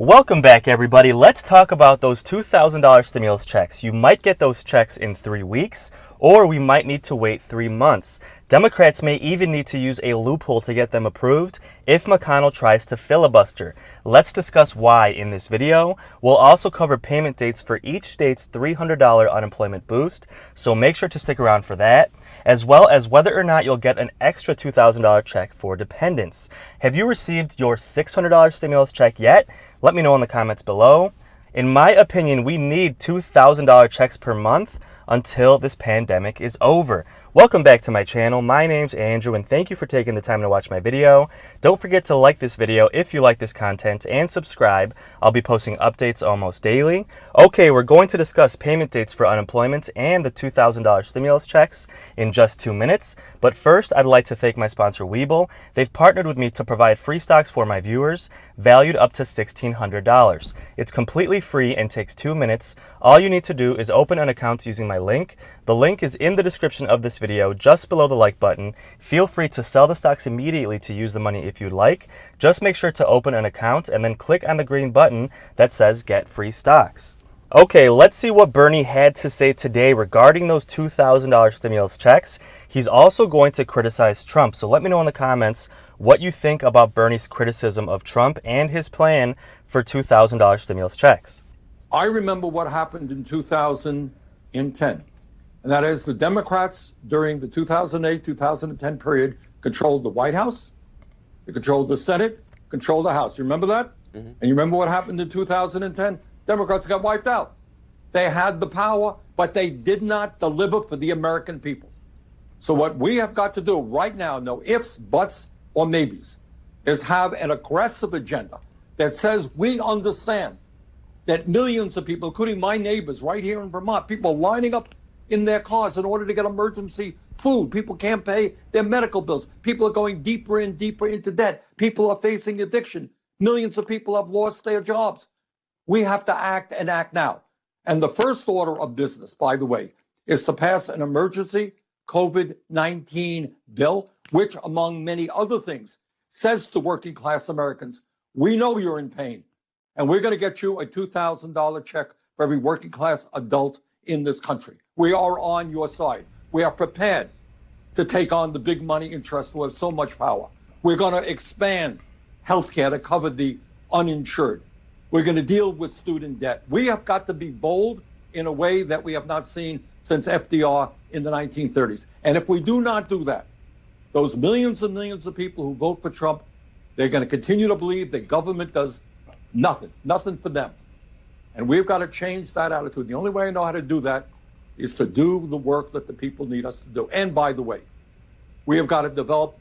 Welcome back, everybody. Let's talk about those $2,000 stimulus checks. You might get those checks in 3 weeks, or we might need to wait 3 months. Democrats may even need to use a loophole to get them approved if McConnell tries to filibuster. Let's discuss why in this video. We'll also cover payment dates for each state's $300 unemployment boost, so make sure to stick around for that, as well as whether or not you'll get an extra $2,000 check for dependents. Have you received your $600 stimulus check yet? Let me know in the comments below. In my opinion, we need $2,000 checks per month until this pandemic is over. Welcome back to my channel. My name's Andrew, and thank you for taking the time to watch my video. Don't forget to like this video if you like this content and subscribe. I'll be posting updates almost daily. Okay, we're going to discuss payment dates for unemployment and the $2,000 stimulus checks in just 2 minutes. But first, I'd like to thank my sponsor, Webull. They've partnered with me to provide free stocks for my viewers, valued up to $1,600. It's completely free and takes 2 minutes. All you need to do is open an account using my link. The link is in the description of this video, just below the like button. Feel free to sell the stocks immediately to use the money if you'd like. Just make sure to open an account and then click on the green button that says Get Free Stocks. Okay, let's see what Bernie had to say today regarding those $2,000 stimulus checks. He's also going to criticize Trump, so let me know in the comments what you think about Bernie's criticism of Trump and his plan for $2,000 stimulus checks. I remember what happened in 2010. And that is the Democrats during the 2008-2010 period controlled the White House, they controlled the Senate, controlled the House. You remember that? Mm-hmm. And you remember what happened in 2010? Democrats got wiped out. They had the power, but they did not deliver for the American people. So what we have got to do right now, no ifs, buts, or maybes, is have an aggressive agenda that says we understand that millions of people, including my neighbors right here in Vermont, people lining up in their cars in order to get emergency food. People can't pay their medical bills. People are going deeper and deeper into debt. People are facing eviction. Millions of people have lost their jobs. We have to act and act now. And the first order of business, by the way, is to pass an emergency COVID-19 bill, which, among many other things, says to working class Americans, we know you're in pain, and we're going to get you a $2,000 check for every working class adult in this country. We are on your side. We are prepared to take on the big money interests who have so much power. We're going to expand healthcare to cover the uninsured. We're going to deal with student debt. We have got to be bold in a way that we have not seen since FDR in the 1930s. And if we do not do that, those millions and millions of people who vote for Trump, they're going to continue to believe that government does nothing for them. And we've got to change that attitude. The only way I know how to do that is to do the work that the people need us to do. And by the way, we have got to develop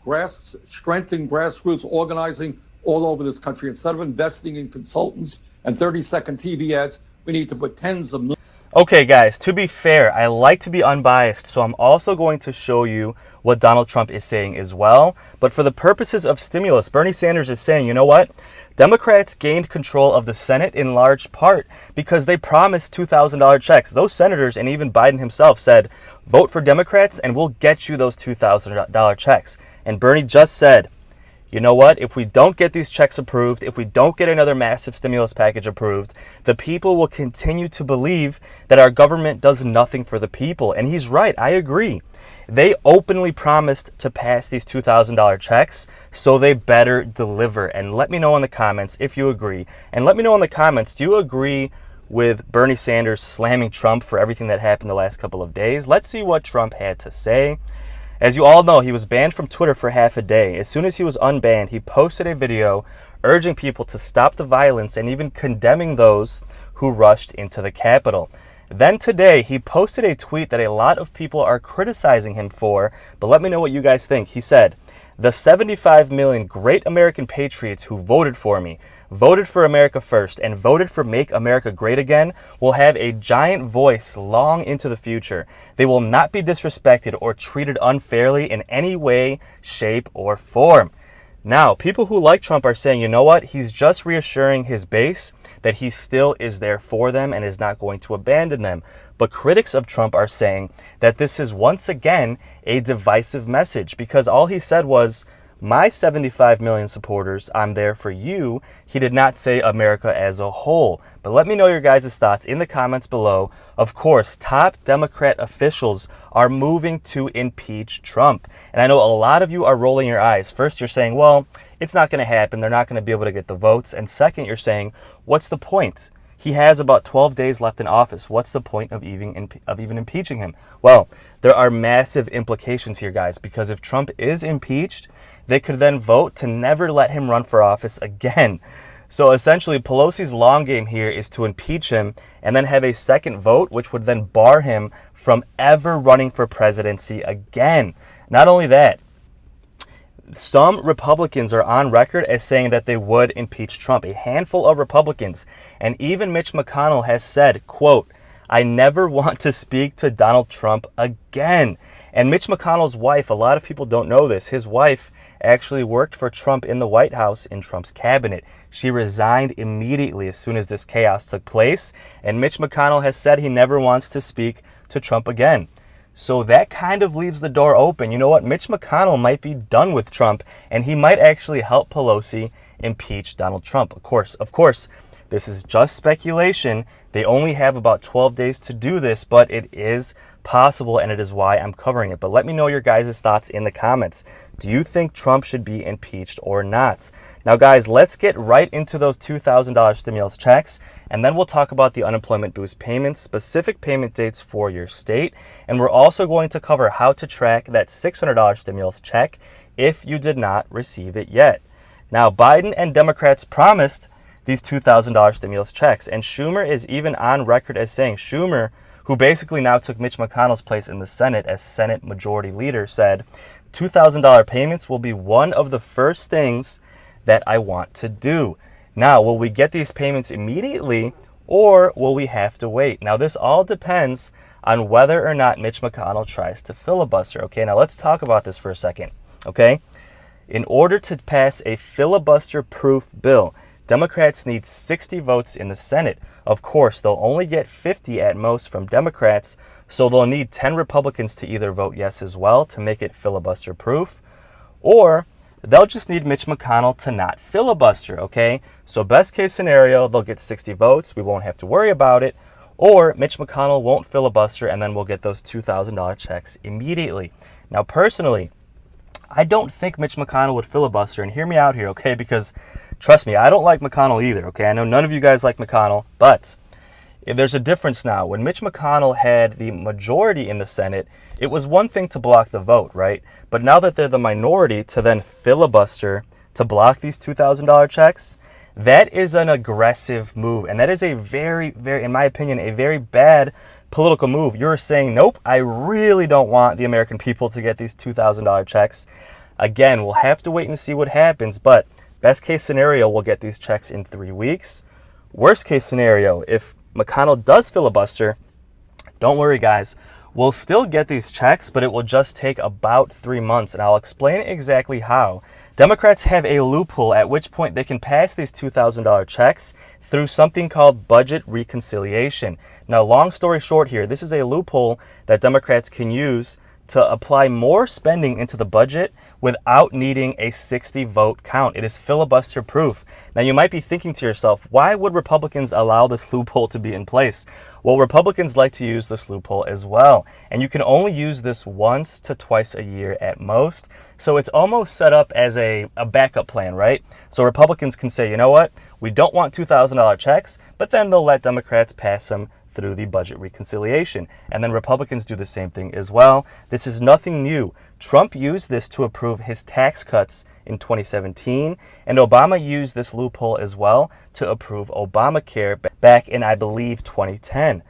strength in grassroots organizing all over this country. Instead of investing in consultants and 30-second TV ads, we need to put tens of millions. Okay, guys, to be fair, I like to be unbiased, so I'm also going to show you what Donald Trump is saying as well. But for the purposes of stimulus, Bernie Sanders is saying, you know what? Democrats gained control of the Senate in large part because they promised $2,000 checks. Those senators and even Biden himself said, vote for Democrats and we'll get you those $2,000 checks. And Bernie just said, you know what? If we don't get these checks approved, if we don't get another massive stimulus package approved, the people will continue to believe that our government does nothing for the people. And he's right. I agree. They openly promised to pass these $2,000 checks, so they better deliver. And let me know in the comments if you agree. And let me know in the comments, do you agree with Bernie Sanders slamming Trump for everything that happened the last couple of days? Let's see what Trump had to say. As you all know, he was banned from Twitter for half a day. As soon as he was unbanned, he posted a video urging people to stop the violence and even condemning those who rushed into the Capitol. Then today, he posted a tweet that a lot of people are criticizing him for, but let me know what you guys think. He said, "The 75 million great American patriots who voted for me, voted for America first, and voted for Make America Great Again will have a giant voice long into the future. They will not be disrespected or treated unfairly in any way, shape, or form." Now, people who like Trump are saying, you know what? He's just reassuring his base that he still is there for them and is not going to abandon them. But critics of Trump are saying that this is once again a divisive message because all he said was, my 75 million supporters, I'm there for you. He did not say America as a whole. But let me know your guys' thoughts in the comments below. Of course, top Democrat officials are moving to impeach Trump. And I know a lot of you are rolling your eyes. First, you're saying, well, it's not going to happen. They're not going to be able to get the votes. And second, you're saying, what's the point? He has about 12 days left in office. What's the point of even impeaching him? Well, there are massive implications here, guys, because if Trump is impeached, they could then vote to never let him run for office again. So essentially, Pelosi's long game here is to impeach him and then have a second vote, which would then bar him from ever running for presidency again. Not only that, some Republicans are on record as saying that they would impeach Trump, a handful of Republicans. And even Mitch McConnell has said, quote, I never want to speak to Donald Trump again. And Mitch McConnell's wife, a lot of people don't know this, his wife actually worked for Trump in the White House in Trump's cabinet. She resigned immediately as soon as this chaos took place. And Mitch McConnell has said he never wants to speak to Trump again. So that kind of leaves the door open. You know what? Mitch McConnell might be done with Trump, and he might actually help Pelosi impeach Donald Trump. Of course, this is just speculation. They only have about 12 days to do this, but it is possible, and it is why I'm covering it. But let me know your guys' thoughts in the comments. Do you think Trump should be impeached or not? Now, guys, let's get right into those $2,000 stimulus checks, and then we'll talk about the unemployment boost payments, specific payment dates for your state, and we're also going to cover how to track that $600 stimulus check if you did not receive it yet. Now, Biden and Democrats promised these $2,000 stimulus checks, and Schumer is even on record as saying, Schumer, who basically now took Mitch McConnell's place in the Senate as Senate Majority Leader, said, $2,000 payments will be one of the first things that I want to do. Now, will we get these payments immediately, or will we have to wait? Now, this all depends on whether or not Mitch McConnell tries to filibuster. Okay, now let's talk about this for a second. Okay, in order to pass a filibuster-proof bill, Democrats need 60 votes in the Senate. Of course, they'll only get 50 at most from Democrats, so they'll need 10 Republicans to either vote yes as well to make it filibuster-proof, or they'll just need Mitch McConnell to not filibuster, okay? So best case scenario, they'll get 60 votes. We won't have to worry about it. Or Mitch McConnell won't filibuster, and then we'll get those $2,000 checks immediately. Now, personally, I don't think Mitch McConnell would filibuster, and hear me out here, okay? Because trust me, I don't like McConnell either, okay? I know none of you guys like McConnell, but there's a difference now. When Mitch McConnell had the majority in the Senate, it was one thing to block the vote, right? But now that they're the minority, to then filibuster to block these $2,000 checks, that is an aggressive move. And that is a very, very, in my opinion, a very bad political move. You're saying, nope, I really don't want the American people to get these $2,000 checks. Again, we'll have to wait and see what happens, but best case scenario, we'll get these checks in 3 weeks. Worst case scenario, if McConnell does filibuster, don't worry, guys. We'll still get these checks, but it will just take about 3 months, and I'll explain exactly how. Democrats have a loophole at which point they can pass these $2,000 checks through something called budget reconciliation. Now, long story short here, this is a loophole that Democrats can use to apply more spending into the budget without needing a 60 vote count. It is filibuster proof. Now, you might be thinking to yourself, why would Republicans allow this loophole to be in place? Well, Republicans like to use this loophole as well. And you can only use this once to twice a year at most. So it's almost set up as a backup plan, right? So Republicans can say, you know what? We don't want $2,000 checks, but then they'll let Democrats pass them through the budget reconciliation. And then Republicans do the same thing as well. This is nothing new. Trump used this to approve his tax cuts in 2017, and Obama used this loophole as well to approve Obamacare back in, I believe, 2010.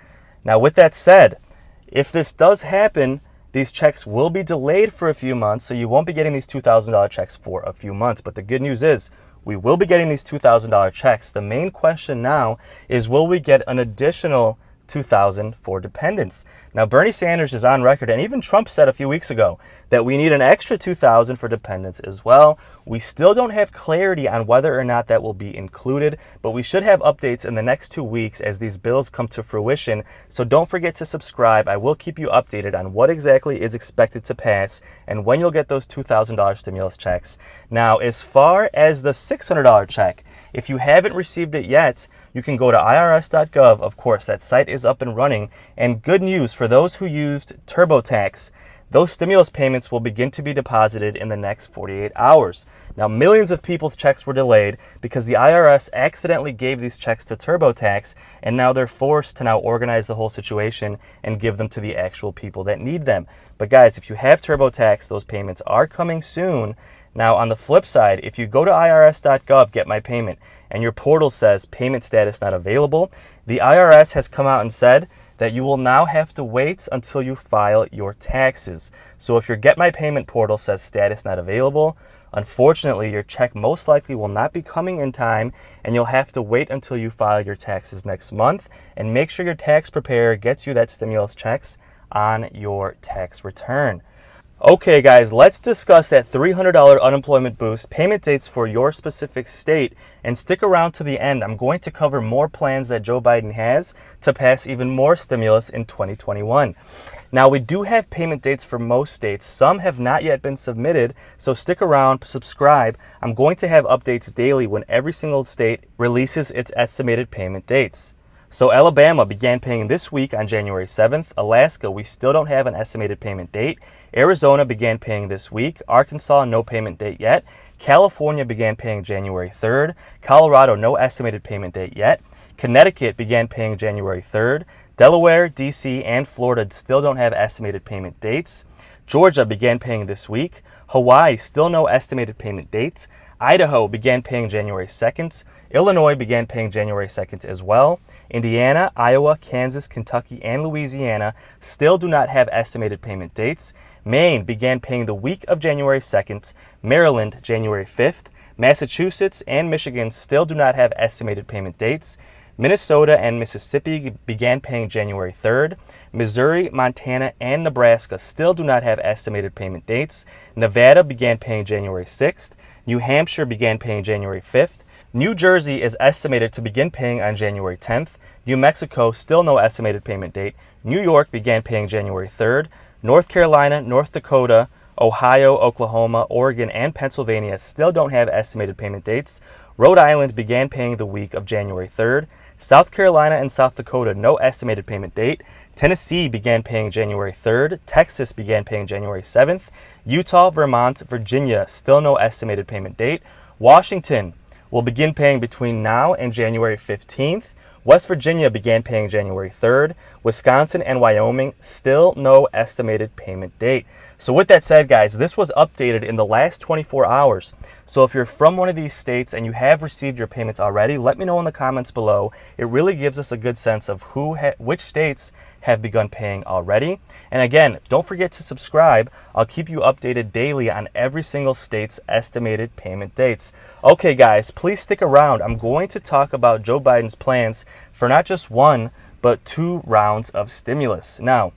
Now, with that said, if this does happen, these checks will be delayed for a few months, so you won't be getting these $2,000 checks for a few months. But the good news is, we will be getting these $2,000 checks. The main question now is, will we get an additional $2,000 for dependents. Now, Bernie Sanders is on record, and even Trump said a few weeks ago that we need an extra $2,000 for dependents as well. We still don't have clarity on whether or not that will be included, but we should have updates in the next 2 weeks as these bills come to fruition. So don't forget to subscribe. I will keep you updated on what exactly is expected to pass and when you'll get those $2,000 stimulus checks. Now, as far as the $600 check, if you haven't received it yet, you can go to irs.gov. Of course, that site is up and running. And good news for those who used TurboTax, those stimulus payments will begin to be deposited in the next 48 hours. Now, millions of people's checks were delayed because the IRS accidentally gave these checks to TurboTax, and now they're forced to now organize the whole situation and give them to the actual people that need them. But guys, if you have TurboTax, those payments are coming soon. Now, on the flip side, if you go to irs.gov, get my payment, and your portal says payment status not available, the IRS has come out and said that you will now have to wait until you file your taxes. So if your Get My Payment portal says status not available, unfortunately, your check most likely will not be coming in time, and you'll have to wait until you file your taxes next month. And make sure your tax preparer gets you that stimulus checks on your tax return. Okay, guys, let's discuss that $300 unemployment boost, payment dates for your specific state, and stick around to the end. I'm going to cover more plans that Joe Biden has to pass even more stimulus in 2021. Now, we do have payment dates for most states. Some have not yet been submitted, so stick around, subscribe. I'm going to have updates daily when every single state releases its estimated payment dates. So Alabama began paying this week on January 7th. Alaska, we still don't have an estimated payment date. Arizona began paying this week. Arkansas, no payment date yet. California began paying January 3rd. Colorado, no estimated payment date yet. Connecticut began paying January 3rd. Delaware, DC, and Florida still don't have estimated payment dates. Georgia began paying this week. Hawaii, still no estimated payment dates. Idaho began paying January 2nd. Illinois began paying January 2nd as well. Indiana, Iowa, Kansas, Kentucky, and Louisiana still do not have estimated payment dates. Maine began paying the week of January 2nd. Maryland, January 5th. Massachusetts and Michigan still do not have estimated payment dates. Minnesota and Mississippi began paying January 3rd. Missouri, Montana, and Nebraska still do not have estimated payment dates. Nevada began paying January 6th. New Hampshire began paying January 5th. New Jersey is estimated to begin paying on January 10th. New Mexico, still no estimated payment date. New York began paying January 3rd. North Carolina, North Dakota, Ohio, Oklahoma, Oregon, and Pennsylvania still don't have estimated payment dates. Rhode Island began paying the week of January 3rd. South Carolina and South Dakota, no estimated payment date. Tennessee began paying January 3rd. Texas began paying January 7th. Utah, Vermont, Virginia, still no estimated payment date. Washington will begin paying between now and January 15th. West Virginia began paying January 3rd. Wisconsin and Wyoming, still no estimated payment date. So with that said, guys, this was updated in the last 24 hours. So if you're from one of these states and you have received your payments already, let me know in the comments below. It really gives us a good sense of which states have begun paying already. And again, don't forget to subscribe. I'll keep you updated daily on every single state's estimated payment dates. Okay, guys, please stick around. I'm going to talk about Joe Biden's plans for not just one, but 2 rounds of stimulus. Now,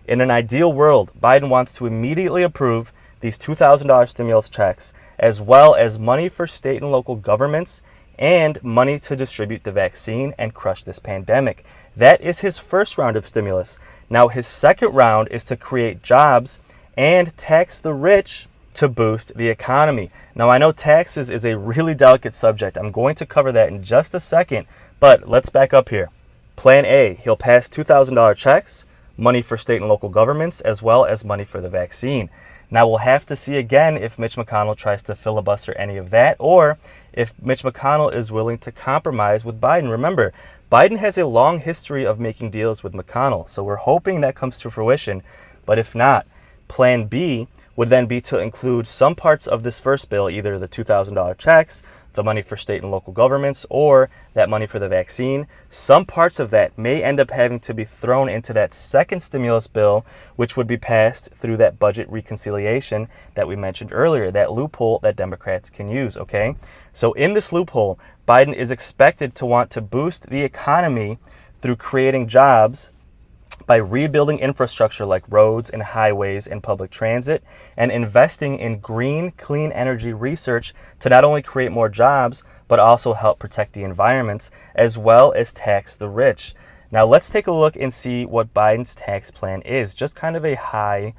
in an ideal world, Biden wants to immediately approve these $2,000 stimulus checks, as well as money for state and local governments and money to distribute the vaccine and crush this pandemic. That is his first round of stimulus. Now, his second round is to create jobs and tax the rich to boost the economy. Now, I know taxes is a really delicate subject. I'm going to cover that in just a second, but let's back up here. Plan A, he'll pass $2,000 checks, money for state and local governments, as well as money for the vaccine. Now, we'll have to see again if Mitch McConnell tries to filibuster any of that, or if Mitch McConnell is willing to compromise with Biden. Remember, Biden has a long history of making deals with McConnell, so we're hoping that comes to fruition. But if not, Plan B would then be to include some parts of this first bill, either the $2,000 checks, the money for state and local governments, or that money for the vaccine. Some parts of that may end up having to be thrown into that second stimulus bill, which would be passed through that budget reconciliation that we mentioned earlier, that loophole that Democrats can use, okay? So in this loophole, Biden is expected to want to boost the economy through creating jobs by rebuilding infrastructure like roads and highways and public transit, and investing in green, clean energy research to not only create more jobs, but also help protect the environment, as well as tax the rich. Now let's take a look and see what Biden's tax plan is, just kind of a high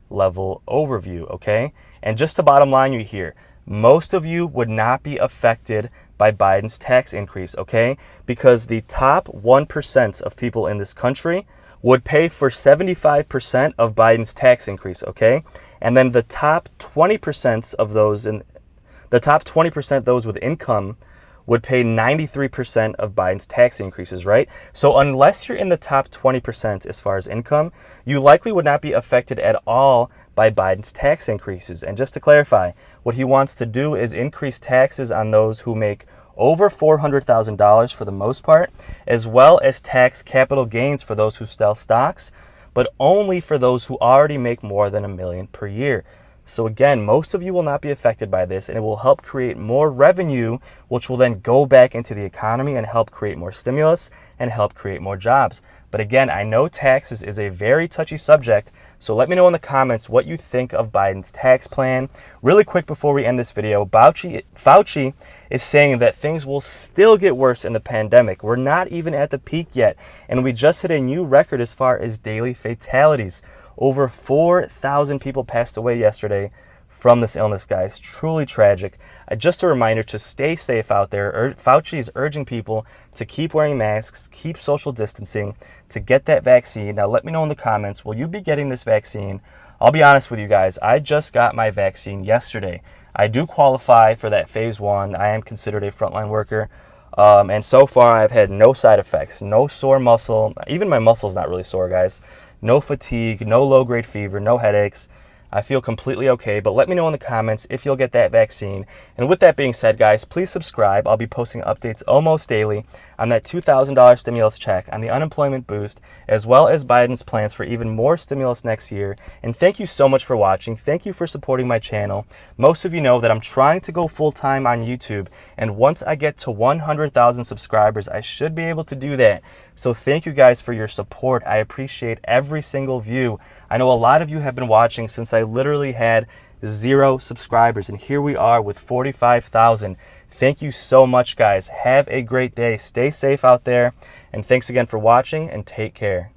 level overview, okay? And just the bottom line you hear, most of you would not be affected by Biden's tax increase, okay? Because the top 1% of people in this country would pay for 75% of Biden's tax increase, okay? And then the top 20% of those those with income would pay 93% of Biden's tax increases, right? So unless you're in the top 20% as far as income, you likely would not be affected at all by Biden's tax increases. And just to clarify, what he wants to do is increase taxes on those who make over $400,000 for the most part, as well as tax capital gains for those who sell stocks, but only for those who already make more than $1 million per year. So again, most of you will not be affected by this, and it will help create more revenue, which will then go back into the economy and help create more stimulus and help create more jobs. But again, I know taxes is a very touchy subject, so let me know in the comments what you think of Biden's tax plan. Really quick before we end this video, Fauci is saying that things will still get worse in the pandemic. We're not even at the peak yet, and we just hit a new record as far as daily fatalities. Over 4,000 people passed away yesterday from this illness, guys. Truly tragic. Just a reminder to stay safe out there. Fauci is urging people to keep wearing masks, keep social distancing, to get that vaccine. Now, let me know in the comments, will you be getting this vaccine? I'll be honest with you guys. I just got my vaccine yesterday. I do qualify for that phase 1. I am considered a frontline worker. And so far, I've had no side effects, no sore muscle. Even my muscle's not really sore, guys. No fatigue, no low-grade fever, no headaches. I feel completely okay, but let me know in the comments if you'll get that vaccine. And with that being said, guys, please subscribe. I'll be posting updates almost daily on that $2,000 stimulus check, on the unemployment boost, as well as Biden's plans for even more stimulus next year. And thank you so much for watching. Thank you for supporting my channel. Most of you know that I'm trying to go full-time on YouTube, and once I get to 100,000 subscribers, I should be able to do that. So thank you guys for your support. I appreciate every single view. I know a lot of you have been watching since I literally had 0 subscribers, and here we are with 45,000. Thank you so much, guys. Have a great day. Stay safe out there, and thanks again for watching, and take care.